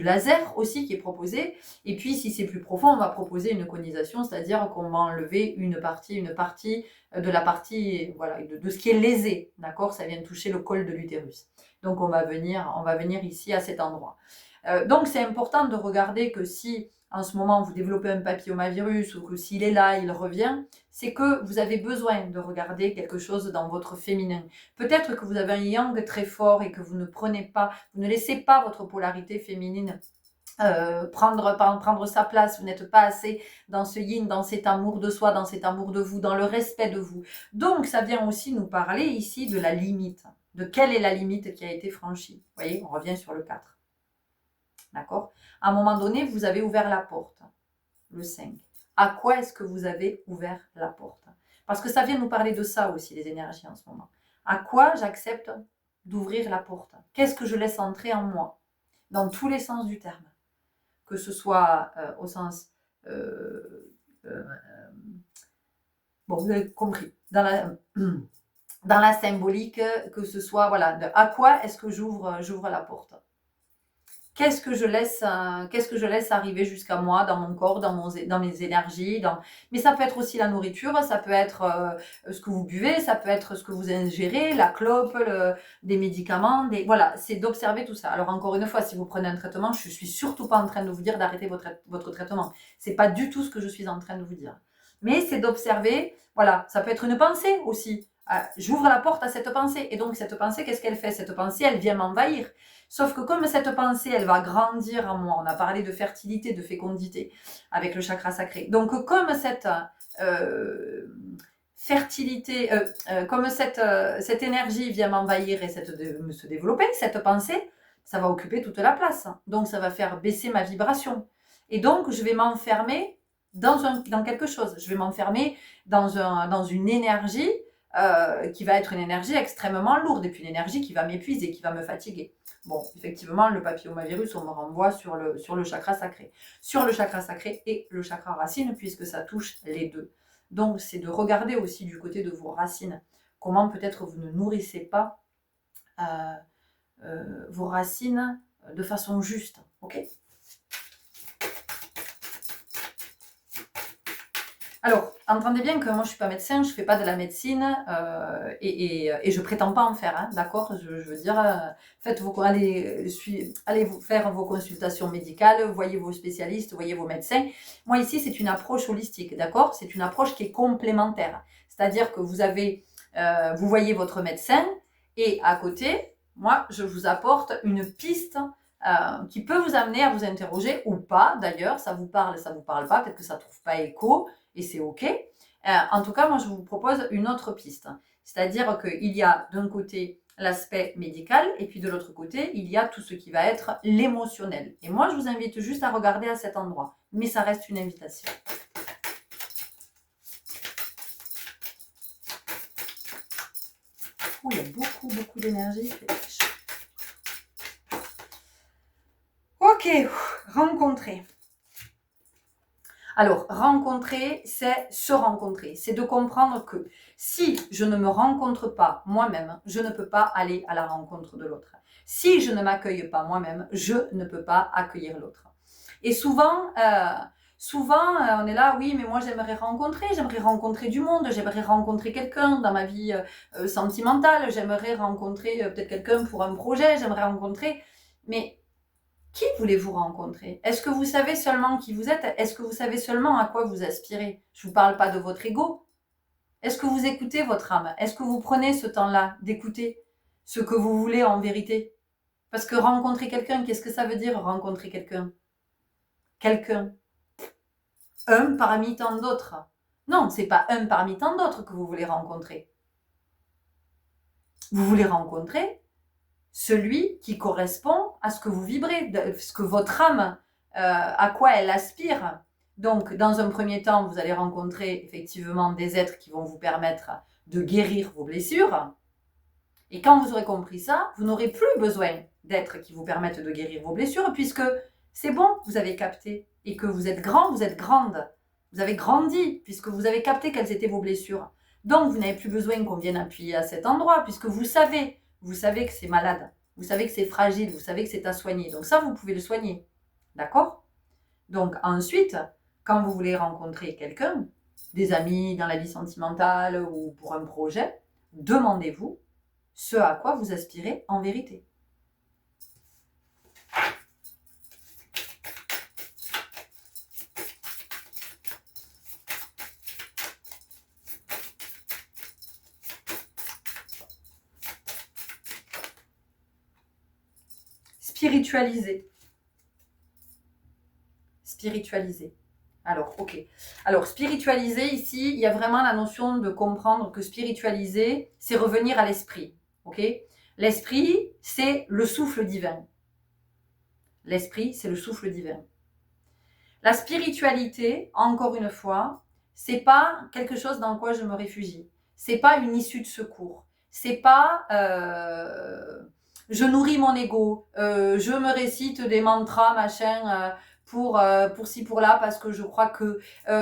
Speaker 1: laser aussi qui est proposé. Et puis, si c'est plus profond, on va proposer une conisation, c'est-à-dire qu'on va enlever une partie de la partie, voilà, de ce qui est lésé, d'accord? Ça vient toucher le col de l'utérus. Donc, on va venir ici à cet endroit. Donc, c'est important de regarder que si en ce moment vous développez un papillomavirus ou que s'il est là, il revient, c'est que vous avez besoin de regarder quelque chose dans votre féminin. Peut-être que vous avez un yang très fort et que vous ne laissez pas votre polarité féminine prendre sa place, vous n'êtes pas assez dans ce yin, dans cet amour de soi, dans cet amour de vous, dans le respect de vous. Donc ça vient aussi nous parler ici de la limite, de quelle est la limite qui a été franchie. Vous voyez, on revient sur le 4. D'accord? À un moment donné, vous avez ouvert la porte, le 5. À quoi est-ce que vous avez ouvert la porte? Parce que ça vient nous parler de ça aussi, les énergies en ce moment. À quoi j'accepte d'ouvrir la porte? Qu'est-ce que je laisse entrer en moi? Dans tous les sens du terme. Que ce soit au sens... bon, vous avez compris. Dans la symbolique, que ce soit... Voilà, à quoi est-ce que j'ouvre la porte? Qu'est-ce que je laisse arriver jusqu'à moi, dans mon corps, dans mes énergies, mais ça peut être aussi la nourriture, ça peut être ce que vous buvez, ça peut être ce que vous ingérez, la clope, des médicaments, voilà, c'est d'observer tout ça. Alors encore une fois, si vous prenez un traitement, je suis surtout pas en train de vous dire d'arrêter votre traitement. C'est pas du tout ce que je suis en train de vous dire. Mais c'est d'observer, voilà, ça peut être une pensée aussi. J'ouvre la porte à cette pensée. Et donc, cette pensée, qu'est-ce qu'elle fait? Cette pensée, elle vient m'envahir. Sauf que comme cette pensée, elle va grandir en moi, on a parlé de fertilité, de fécondité avec le chakra sacré. Donc, comme cette fertilité, comme cette énergie vient m'envahir et se développer, cette pensée, ça va occuper toute la place. Donc, ça va faire baisser ma vibration. Et donc, je vais m'enfermer dans quelque chose. Je vais m'enfermer dans une énergie qui va être une énergie extrêmement lourde et puis une énergie qui va m'épuiser, qui va me fatiguer. Bon, effectivement, le papillomavirus, on me renvoie sur le chakra sacré. Sur le chakra sacré et le chakra racine, puisque ça touche les deux. Donc, c'est de regarder aussi du côté de vos racines, comment peut-être vous ne nourrissez pas vos racines de façon juste. Ok ? Alors, entendez bien que moi je ne suis pas médecin, je ne fais pas de la médecine et je ne prétends pas en faire, hein, d'accord? Je veux dire, allez vous faire vos consultations médicales, voyez vos spécialistes, voyez vos médecins. Moi ici, c'est une approche holistique, d'accord? C'est une approche qui est complémentaire. C'est-à-dire que vous voyez votre médecin et à côté, moi, je vous apporte une piste qui peut vous amener à vous interroger ou pas, d'ailleurs, ça vous parle pas, peut-être que ça ne trouve pas écho, et c'est ok. En tout cas, moi, je vous propose une autre piste. C'est-à-dire qu'il y a d'un côté l'aspect médical, et puis de l'autre côté, il y a tout ce qui va être l'émotionnel. Et moi, je vous invite juste à regarder à cet endroit, mais ça reste une invitation. Oh, il y a beaucoup d'énergie. Ok, rencontrer. Alors, rencontrer, c'est se rencontrer. C'est de comprendre que si je ne me rencontre pas moi-même, je ne peux pas aller à la rencontre de l'autre. Si je ne m'accueille pas moi-même, je ne peux pas accueillir l'autre. Et souvent, on est là, oui, mais moi j'aimerais rencontrer du monde, j'aimerais rencontrer quelqu'un dans ma vie sentimentale, j'aimerais rencontrer peut-être quelqu'un pour un projet, j'aimerais rencontrer... Mais qui voulez-vous rencontrer? Est-ce que vous savez seulement qui vous êtes? Est-ce que vous savez seulement à quoi vous aspirez? Je ne vous parle pas de votre ego. Est-ce que vous écoutez votre âme? Est-ce que vous prenez ce temps-là d'écouter ce que vous voulez en vérité? Parce que rencontrer quelqu'un, qu'est-ce que ça veut dire rencontrer quelqu'un? Quelqu'un. Un parmi tant d'autres. Non, c'est pas un parmi tant d'autres que vous voulez rencontrer. Vous voulez rencontrer celui qui correspond à ce que vous vibrez, ce que votre âme, à quoi elle aspire. Donc, dans un premier temps, vous allez rencontrer effectivement des êtres qui vont vous permettre de guérir vos blessures. Et quand vous aurez compris ça, vous n'aurez plus besoin d'êtres qui vous permettent de guérir vos blessures, puisque c'est bon, vous avez capté. Et que vous êtes grand, vous êtes grande. Vous avez grandi, puisque vous avez capté quelles étaient vos blessures. Donc, vous n'avez plus besoin qu'on vienne appuyer à cet endroit, puisque vous savez que c'est malade. Vous savez que c'est fragile, vous savez que c'est à soigner. Donc ça, vous pouvez le soigner. D'accord? Donc ensuite, quand vous voulez rencontrer quelqu'un, des amis dans la vie sentimentale ou pour un projet, demandez-vous ce à quoi vous aspirez en vérité. Spiritualiser. Spiritualiser. Alors, ok. Alors, spiritualiser, ici, il y a vraiment la notion de comprendre que spiritualiser, c'est revenir à l'esprit. Ok? L'esprit, c'est le souffle divin. L'esprit, c'est le souffle divin. La spiritualité, encore une fois, c'est pas quelque chose dans quoi je me réfugie. C'est pas une issue de secours. C'est pas je nourris mon ego, je me récite des mantras, machin, pour ci, pour là, parce que je crois que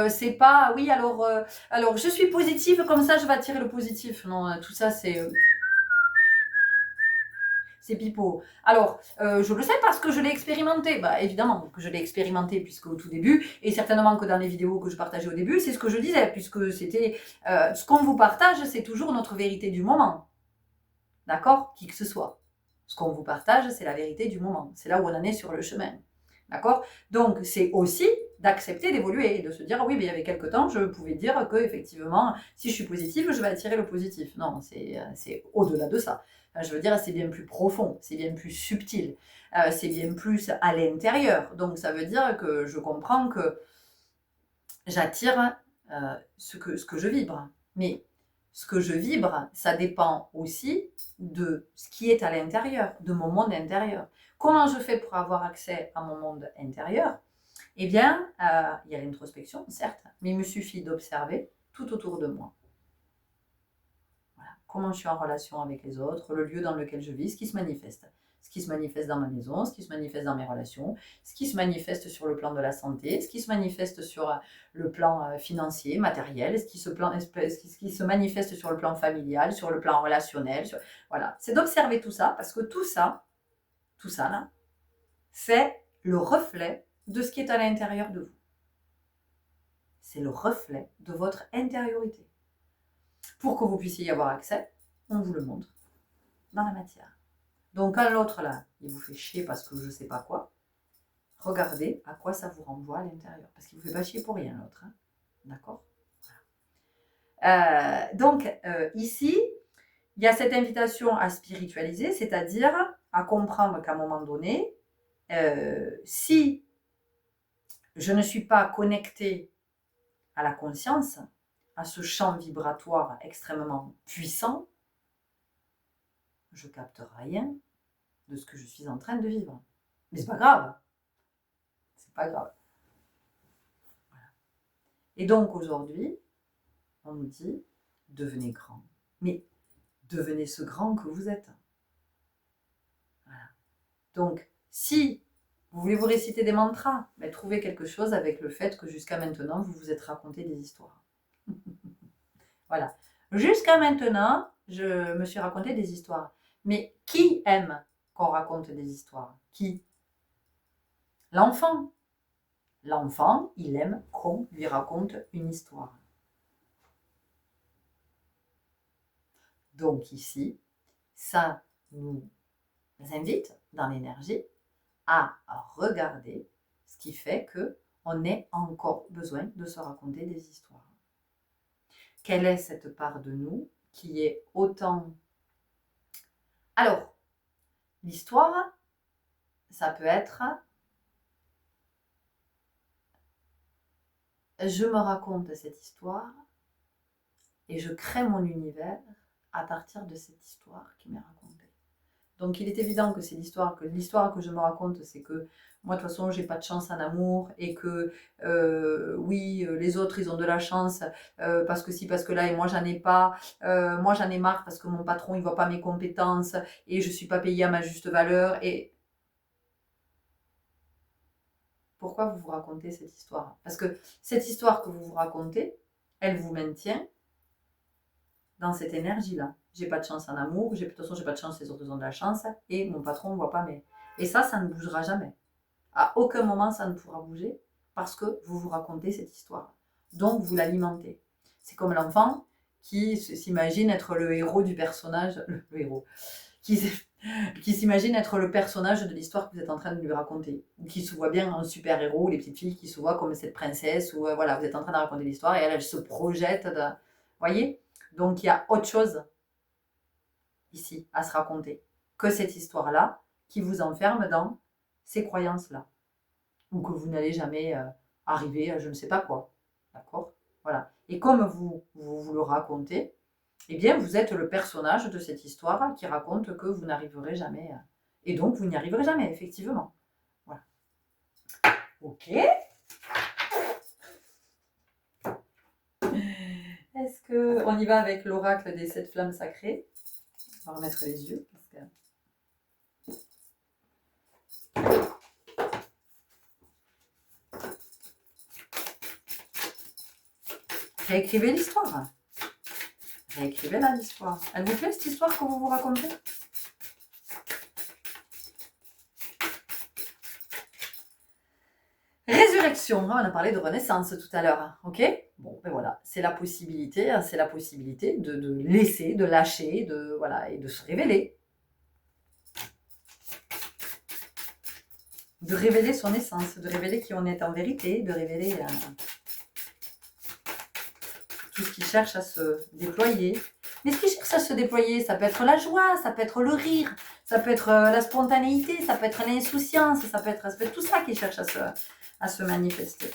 Speaker 1: c'est pas, oui, alors je suis positive, comme ça je vais attirer le positif. Non, tout ça c'est pipeau. Alors, je le sais parce que je l'ai expérimenté. Bah, évidemment que je l'ai expérimenté, puisque au tout début, et certainement que dans les vidéos que je partageais au début, c'est ce que je disais, puisque c'était ce qu'on vous partage, c'est toujours notre vérité du moment. D'accord? Qui que ce soit. Ce qu'on vous partage, c'est la vérité du moment. C'est là où on en est sur le chemin. D'accord? Donc, c'est aussi d'accepter d'évoluer et de se dire, oui, mais il y avait quelques temps, je pouvais dire que effectivement, si je suis positive, je vais attirer le positif. Non, c'est au-delà de ça. Enfin, je veux dire, c'est bien plus profond, c'est bien plus subtil, c'est bien plus à l'intérieur. Donc, ça veut dire que je comprends que j'attire ce que je vibre. Mais ce que je vibre, ça dépend aussi de ce qui est à l'intérieur, de mon monde intérieur. Comment je fais pour avoir accès à mon monde intérieur? Eh bien, il y a l'introspection, certes, mais il me suffit d'observer tout autour de moi. Voilà. Comment je suis en relation avec les autres, le lieu dans lequel je vis, ce qui se manifeste. Ce qui se manifeste dans ma maison, ce qui se manifeste dans mes relations, ce qui se manifeste sur le plan de la santé, ce qui se manifeste sur le plan financier, matériel, ce qui se manifeste sur le plan familial, sur le plan relationnel. Voilà, c'est d'observer tout ça, parce que tout ça là, c'est le reflet de ce qui est à l'intérieur de vous. C'est le reflet de votre intériorité. Pour que vous puissiez y avoir accès, on vous le montre dans la matière. Donc quand l'autre là, il vous fait chier parce que je ne sais pas quoi, regardez à quoi ça vous renvoie à l'intérieur. Parce qu'il ne vous fait pas chier pour rien l'autre. Hein. D'accord? Donc ici, il y a cette invitation à spiritualiser, c'est-à-dire à comprendre qu'à un moment donné, si je ne suis pas connectée à la conscience, à ce champ vibratoire extrêmement puissant, je ne capte rien de ce que je suis en train de vivre. Mais c'est pas grave. C'est pas grave. Voilà. Et donc aujourd'hui, on nous dit, devenez grand. Mais devenez ce grand que vous êtes. Voilà. Donc, si vous voulez vous réciter des mantras, mais trouvez quelque chose avec le fait que jusqu'à maintenant, vous vous êtes raconté des histoires. Voilà. Jusqu'à maintenant, je me suis raconté des histoires. Mais qui aime qu'on raconte des histoires? Qui? L'enfant. L'enfant, il aime qu'on lui raconte une histoire. Donc ici, ça nous invite dans l'énergie à regarder ce qui fait qu'on ait encore besoin de se raconter des histoires. quelle est cette part de nous qui est autant... Alors, l'histoire, ça peut être... Je me raconte cette histoire et je crée mon univers à partir de cette histoire qui m'est racontée. Donc il est évident que c'est l'histoire que je me raconte, c'est que moi de toute façon j'ai pas de chance en amour et que oui les autres ils ont de la chance parce que si parce que là et moi j'en ai pas, moi j'en ai marre parce que mon patron il voit pas mes compétences et je suis pas payée à ma juste valeur. Et pourquoi vous vous racontez cette histoire? Parce que cette histoire que vous vous racontez, elle vous maintient dans cette énergie-là. J'ai pas de chance en amour, de toute façon, j'ai pas de chance, les autres ont de la chance, et mon patron ne voit pas mes... Et ça ne bougera jamais. À aucun moment, ça ne pourra bouger, parce que vous vous racontez cette histoire. Donc, vous l'alimentez. C'est comme l'enfant qui s'imagine être le héros du personnage, le héros, qui s'imagine être le personnage de l'histoire que vous êtes en train de lui raconter, ou qui se voit bien en super-héros, les petites filles qui se voient comme cette princesse, ou voilà, vous êtes en train de raconter l'histoire, et elle se projette, voyez? Donc, il y a autre chose ici à se raconter que cette histoire-là qui vous enferme dans ces croyances-là. Ou que vous n'allez jamais arriver à je ne sais pas quoi. D'accord? Voilà. Et comme vous le racontez, eh bien, vous êtes le personnage de cette histoire qui raconte que vous n'arriverez jamais. Et donc, vous n'y arriverez jamais, effectivement. Voilà. Ok. Est-ce qu'on y va avec l'oracle des 7 flammes sacrées? On va remettre les yeux. Réécrivez l'histoire. Réécrivez-la l'histoire. Elle vous plaît cette histoire que vous vous racontez? Résurrection. On a parlé de renaissance tout à l'heure. Ok? Bon, ben voilà. C'est la possibilité de laisser, de lâcher, voilà, et de se révéler. De révéler son essence, de révéler qui on est en vérité, de révéler tout ce qui cherche à se déployer. Mais ce qui cherche à se déployer, ça peut être la joie, ça peut être le rire, ça peut être la spontanéité, ça peut être l'insouciance, ça peut être tout ça qui cherche à se manifester.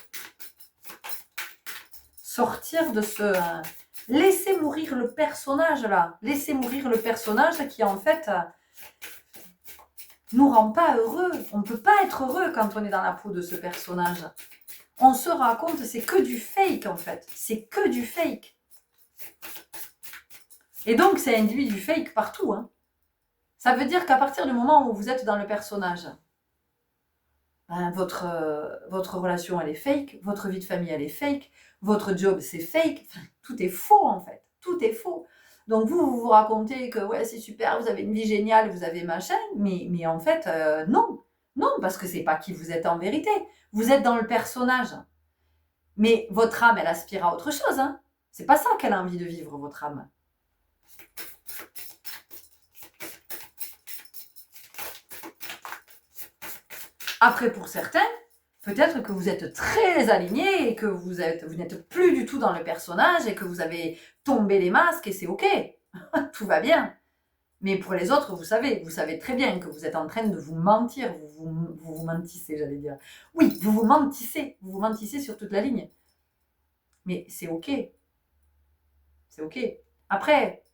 Speaker 1: Sortir de ce... laisser mourir le personnage là. Laisser mourir le personnage qui en fait nous rend pas heureux. On ne peut pas être heureux quand on est dans la peau de ce personnage. On se raconte, c'est que du fake en fait. C'est que du fake. Et donc, c'est induit du fake partout. Hein. Ça veut dire qu'à partir du moment où vous êtes dans le personnage, ben, votre relation, elle est fake, votre vie de famille, elle est fake, votre job, c'est fake. Enfin, tout est faux, en fait. Tout est faux. Donc, vous racontez que ouais, c'est super, vous avez une vie géniale, vous avez machin, mais en fait, non. Non, parce que c'est pas qui vous êtes en vérité. Vous êtes dans le personnage. Mais votre âme, elle aspire à autre chose. Hein. C'est pas ça qu'elle a envie de vivre, votre âme. Après, pour certains, peut-être que vous êtes très alignés et que vous n'êtes plus du tout dans le personnage et que vous avez tombé les masques et c'est ok. Tout va bien. Mais pour les autres, vous savez très bien que vous êtes en train de vous mentir. Vous mentissez, j'allais dire. Oui, vous mentissez sur toute la ligne. Mais c'est ok. C'est ok. Après,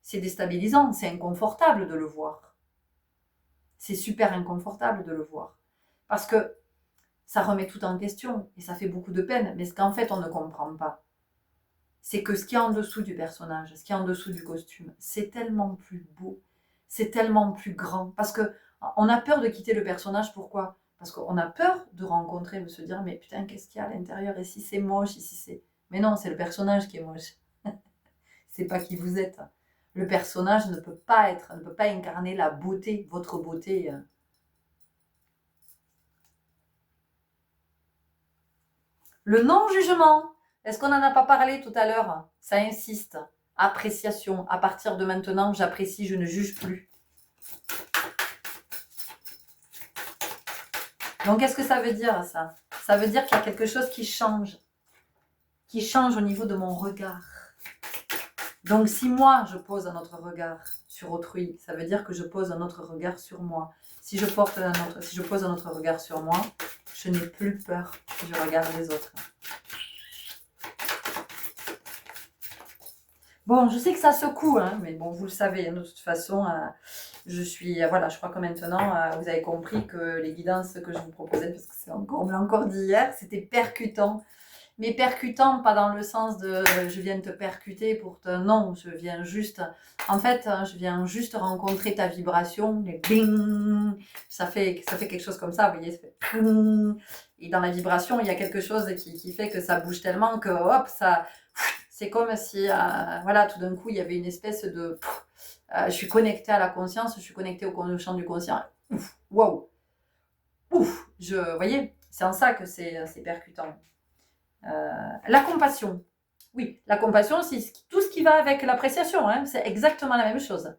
Speaker 1: c'est déstabilisant, c'est inconfortable de le voir. C'est super inconfortable de le voir. Parce que ça remet tout en question et ça fait beaucoup de peine. Mais ce qu'en fait, on ne comprend pas, c'est que ce qu'il y a en dessous du personnage, ce qu'il y a en dessous du costume, c'est tellement plus beau, c'est tellement plus grand. Parce qu'on a peur de quitter le personnage, pourquoi? Parce qu'on a peur de rencontrer, de se dire, mais putain, qu'est-ce qu'il y a à l'intérieur? Et si c'est moche, ici c'est... Mais non, c'est le personnage qui est moche. C'est pas qui vous êtes. Le personnage ne peut pas incarner la beauté, votre beauté. Le non-jugement, est-ce qu'on n'en a pas parlé tout à l'heure? Ça insiste. Appréciation. À partir de maintenant, j'apprécie, je ne juge plus. Donc, qu'est-ce que ça veut dire, ça? Ça veut dire qu'il y a quelque chose qui change. Qui change au niveau de mon regard. Donc, si moi, je pose un autre regard sur autrui, ça veut dire que je pose un autre regard sur moi. Si je pose un autre regard sur moi, je n'ai plus peur du regard des autres. Bon, je sais que ça secoue, hein, mais bon, vous le savez, de toute façon, voilà, je crois que maintenant, vous avez compris que les guidances que je vous proposais, parce que on me l'a encore dit hier, c'était percutant. Mais percutant, pas dans le sens de je viens te percuter pour te... Non, je viens juste... En fait, je viens juste rencontrer ta vibration, les bing. Ça fait quelque chose comme ça, vous voyez, ça fait ping. Et dans la vibration, il y a quelque chose qui fait que ça bouge tellement que hop, ça... C'est comme si, voilà, tout d'un coup, il y avait une espèce de... je suis connectée à la conscience, je suis connectée au champ du conscient. Ouf, waouh, ouf, vous voyez, c'est en ça que c'est percutant. La compassion. Oui, la compassion, c'est tout ce qui va avec l'appréciation. Hein, c'est exactement la même chose.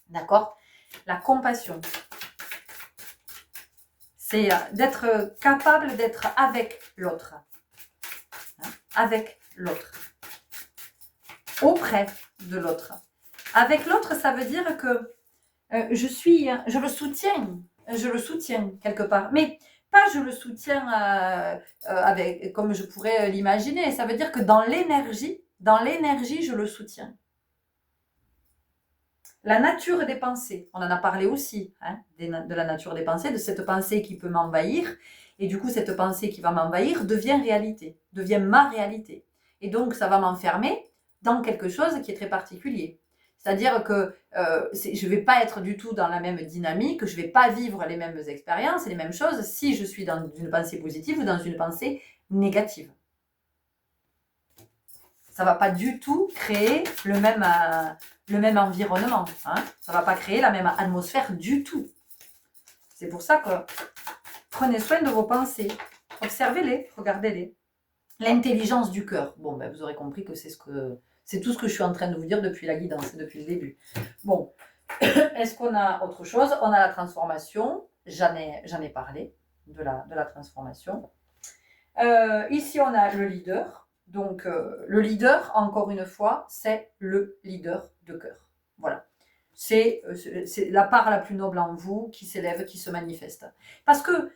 Speaker 1: D'accord? La compassion, c'est d'être capable d'être avec l'autre. Hein, avec l'autre. Auprès de l'autre. Avec l'autre, ça veut dire que je le soutiens quelque part. Mais pas je le soutiens avec, comme je pourrais l'imaginer. Ça veut dire que dans l'énergie, je le soutiens. La nature des pensées, on en a parlé aussi, hein, de la nature des pensées, de cette pensée qui peut m'envahir. Et du coup, cette pensée qui va m'envahir devient réalité, devient ma réalité. Et donc, ça va m'enfermer dans quelque chose qui est très particulier. C'est-à-dire que je ne vais pas être du tout dans la même dynamique, je ne vais pas vivre les mêmes expériences et les mêmes choses si je suis dans une pensée positive ou dans une pensée négative. Ça ne va pas du tout créer le même environnement. Hein. Ça ne va pas créer la même atmosphère du tout. C'est pour ça que prenez soin de vos pensées. Observez-les, regardez-les. L'intelligence du cœur. Bon, ben, vous aurez compris que c'est tout ce que je suis en train de vous dire depuis la guidance, depuis le début. Bon, est-ce qu'on a autre chose? On a la transformation. J'en ai parlé de la transformation. Ici, on a le leader. Donc, le leader, encore une fois, c'est le leader de cœur. Voilà. C'est la part la plus noble en vous qui s'élève, qui se manifeste. Parce que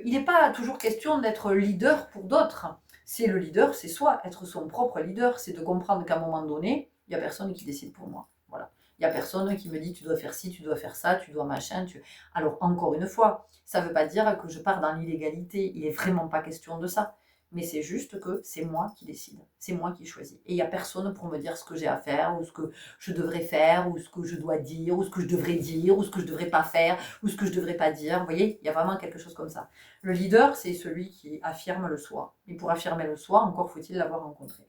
Speaker 1: il n'est pas toujours question d'être leader pour d'autres. C'est le leader, c'est soi, être son propre leader, c'est de comprendre qu'à un moment donné, il n'y a personne qui décide pour moi. Voilà. Il n'y a personne qui me dit tu dois faire ci, tu dois faire ça, tu dois machin. Alors, encore une fois, ça ne veut pas dire que je pars dans l'illégalité. Il n'est vraiment pas question de ça. Mais c'est juste que c'est moi qui décide, c'est moi qui choisis. Et il n'y a personne pour me dire ce que j'ai à faire, ou ce que je devrais faire, ou ce que je dois dire, ou ce que je devrais dire, ou ce que je ne devrais pas faire, ou ce que je ne devrais pas dire. Vous voyez, il y a vraiment quelque chose comme ça. Le leader, c'est celui qui affirme le soi. Et pour affirmer le soi, encore faut-il l'avoir rencontré.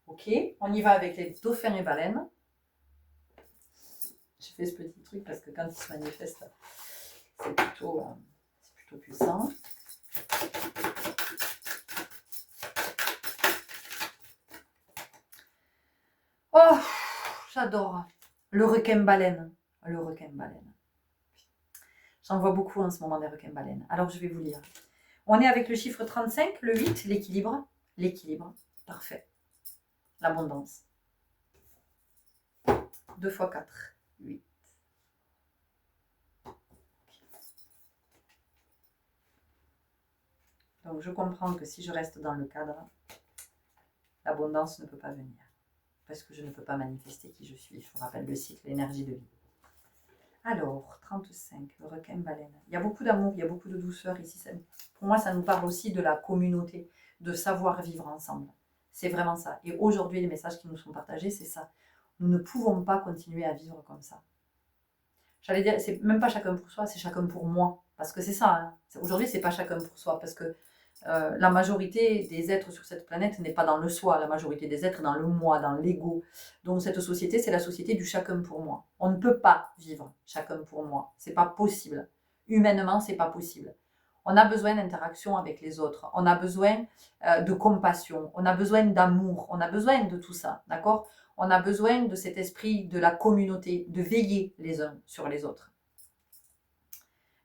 Speaker 1: Ok, on y va avec les dauphins et baleines. J'ai fait ce petit truc parce que quand ils se manifestent, c'est plutôt puissant. Oh, j'adore. Le requin-baleine. Le requin-baleine. J'en vois beaucoup en ce moment des requins-baleines. Alors, je vais vous lire. On est avec le chiffre 35, le 8, l'équilibre. L'équilibre. Parfait. L'abondance. 2 x 4, 8. Donc, je comprends que si je reste dans le cadre, l'abondance ne peut pas venir. Parce que je ne peux pas manifester qui je suis. Je vous rappelle le cycle, l'énergie de vie. Alors, 35, le requin-baleine. Il y a beaucoup d'amour, il y a beaucoup de douceur ici. Pour moi, ça nous parle aussi de la communauté, de savoir vivre ensemble. C'est vraiment ça. Et aujourd'hui, les messages qui nous sont partagés, c'est ça. Nous ne pouvons pas continuer à vivre comme ça. J'allais dire, c'est même pas chacun pour soi, c'est chacun pour moi. Parce que c'est ça. Hein. Aujourd'hui, c'est pas chacun pour soi. Parce que la majorité des êtres sur cette planète n'est pas dans le soi, la majorité des êtres est dans le moi, dans l'ego. Donc cette société, c'est la société du chacun pour moi. On ne peut pas vivre chacun pour moi, c'est pas possible. Humainement, c'est pas possible. On a besoin d'interaction avec les autres, on a besoin de compassion, on a besoin d'amour, on a besoin de tout ça, d'accord? On a besoin de cet esprit de la communauté, de veiller les uns sur les autres.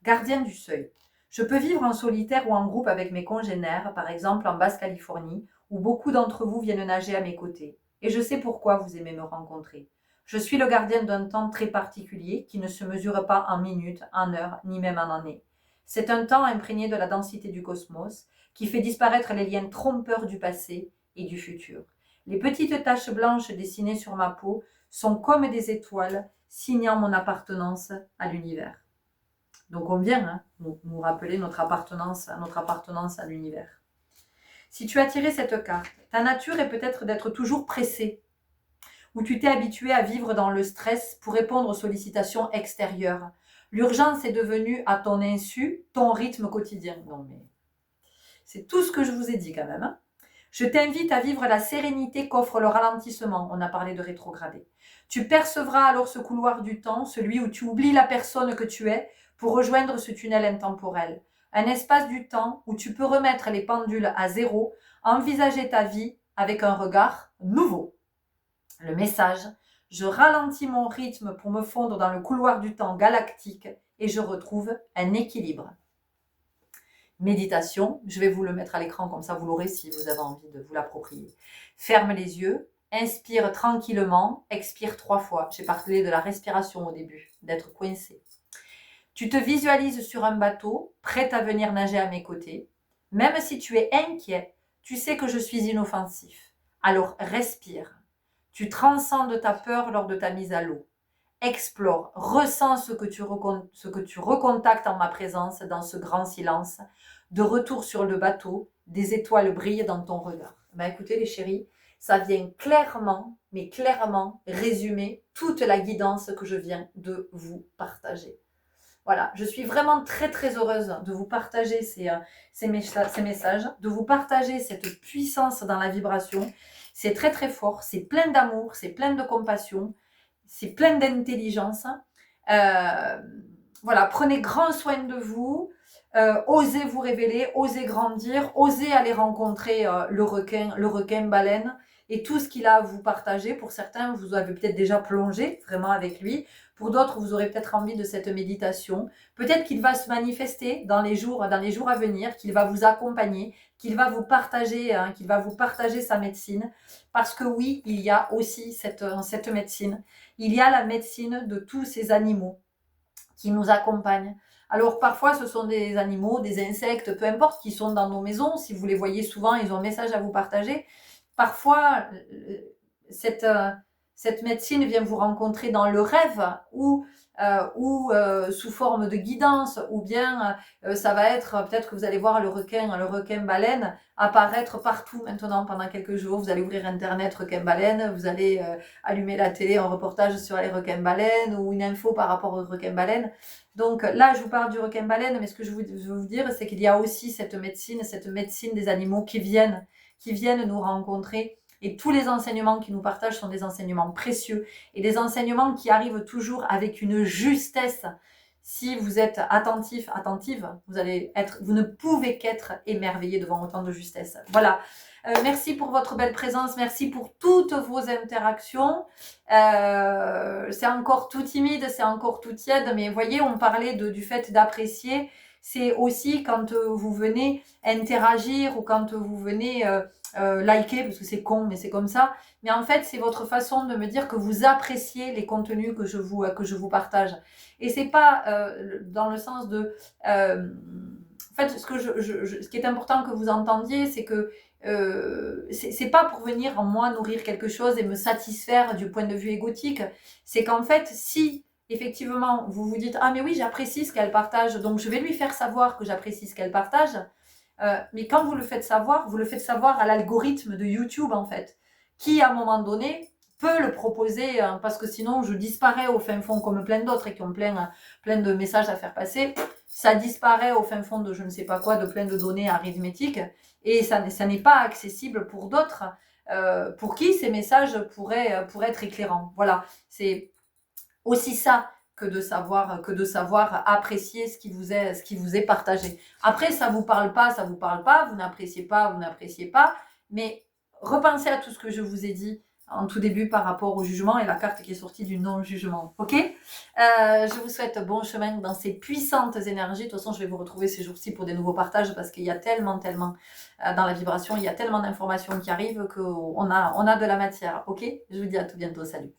Speaker 1: Gardien du seuil. Je peux vivre en solitaire ou en groupe avec mes congénères, par exemple en Basse-Californie, où beaucoup d'entre vous viennent nager à mes côtés. et je sais pourquoi vous aimez me rencontrer. Je suis le gardien d'un temps très particulier qui ne se mesure pas en minutes, en heures, ni même en années. C'est un temps imprégné de la densité du cosmos qui fait disparaître les liens trompeurs du passé et du futur. Les petites taches blanches dessinées sur ma peau sont comme des étoiles signant mon appartenance à l'univers. Donc on vient nous rappeler notre appartenance à l'univers. Si tu as tiré cette carte, ta nature est peut-être d'être toujours pressé, ou tu t'es habitué à vivre dans le stress pour répondre aux sollicitations extérieures. L'urgence est devenue, à ton insu, ton rythme quotidien. Non mais, c'est tout ce que je vous ai dit quand même. Hein. Je t'invite à vivre la sérénité qu'offre le ralentissement. On a parlé de rétrograder. Tu percevras alors ce couloir du temps, celui où tu oublies la personne que tu es pour rejoindre ce tunnel intemporel. Un espace du temps où tu peux remettre les pendules à zéro, envisager ta vie avec un regard nouveau. Le message, je ralentis mon rythme pour me fondre dans le couloir du temps galactique et je retrouve un équilibre. Méditation, je vais vous le mettre à l'écran comme ça vous l'aurez si vous avez envie de vous l'approprier. Ferme les yeux, inspire tranquillement, expire 3 fois. J'ai parlé de la respiration au début, d'être coincé. Tu te visualises sur un bateau, prête à venir nager à mes côtés. Même si tu es inquiet, tu sais que je suis inoffensif. Alors respire. Tu transcendes ta peur lors de ta mise à l'eau. Explore, ressens ce que tu recontactes en ma présence dans ce grand silence. De retour sur le bateau, des étoiles brillent dans ton regard. Écoutez les chéris, ça vient clairement, mais clairement résumer toute la guidance que je viens de vous partager. Voilà, je suis vraiment très très heureuse de vous partager ces messages, de vous partager cette puissance dans la vibration. C'est très très fort, c'est plein d'amour, c'est plein de compassion, c'est plein d'intelligence. Voilà, prenez grand soin de vous, osez vous révéler, osez grandir, osez aller rencontrer le requin baleine et tout ce qu'il a à vous partager. Pour certains, vous avez peut-être déjà plongé vraiment avec lui. Pour d'autres, vous aurez peut-être envie de cette méditation. Peut-être qu'il va se manifester dans les jours à venir, qu'il va vous accompagner, qu'il va vous partager sa médecine. Parce que oui, il y a aussi cette médecine. Il y a la médecine de tous ces animaux qui nous accompagnent. Alors parfois, ce sont des animaux, des insectes, peu importe, qui sont dans nos maisons. Si vous les voyez souvent, ils ont un message à vous partager. Parfois, cette médecine vient vous rencontrer dans le rêve ou sous forme de guidance, ou bien ça va être, peut-être que vous allez voir le requin baleine apparaître partout maintenant pendant quelques jours. Vous allez ouvrir internet requin baleine, vous allez allumer la télé, un reportage sur les requins baleines ou une info par rapport aux requins baleines. Donc là, je vous parle du requin baleine, mais ce que je veux vous dire, c'est qu'il y a aussi cette médecine des animaux qui viennent nous rencontrer. Et tous les enseignements qu'ils nous partagent sont des enseignements précieux et des enseignements qui arrivent toujours avec une justesse. Si vous êtes attentive, vous ne pouvez qu'être émerveillé devant autant de justesse. Voilà. Merci pour votre belle présence. Merci pour toutes vos interactions. C'est encore tout timide, c'est encore tout tiède, mais voyez, on parlait du fait d'apprécier. C'est aussi quand vous venez interagir ou quand vous venez liker, parce que c'est con, mais c'est comme ça. Mais en fait, c'est votre façon de me dire que vous appréciez les contenus que je vous partage. Et c'est pas dans le sens de... en fait, ce qui est important que vous entendiez, c'est que c'est pas pour venir en moi nourrir quelque chose et me satisfaire du point de vue égotique. C'est qu'en fait, si effectivement vous vous dites ah mais oui j'apprécie ce qu'elle partage, donc je vais lui faire savoir que j'apprécie ce qu'elle partage, mais quand vous le faites savoir à l'algorithme de YouTube en fait, qui à un moment donné peut le proposer, parce que sinon je disparais au fin fond comme plein d'autres et qui ont plein de messages à faire passer. Ça disparaît au fin fond de je ne sais pas quoi, de plein de données arithmétiques, et ça n'est pas accessible pour d'autres, pour qui ces messages pourraient être éclairants. Voilà, c'est aussi ça que de savoir apprécier ce qui vous est partagé. Après, ça vous parle pas, vous n'appréciez pas, mais repensez à tout ce que je vous ai dit en tout début par rapport au jugement et la carte qui est sortie du non-jugement. Ok, je vous souhaite bon chemin dans ces puissantes énergies. De toute façon, je vais vous retrouver ces jours-ci pour des nouveaux partages parce qu'il y a tellement dans la vibration, il y a tellement d'informations qui arrivent qu'on a de la matière. Ok, je vous dis à tout bientôt. Salut.